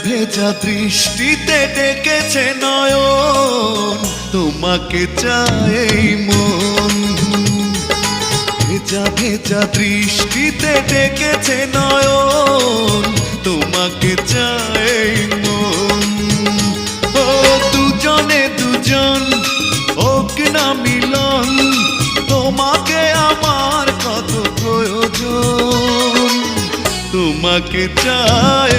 ভেজা দৃষ্টিতে ডেকেছে নয়ন, তোমাকে চায় এই মন। ভেজা ভেজা দৃষ্টিতে ডেকেছে নয়ন, তোমাকে চায় এই মন। ও দুজনে দুজন হোক না মিলন, তোমাকে আমার কত প্রয়োজন, তোমাকে চাই।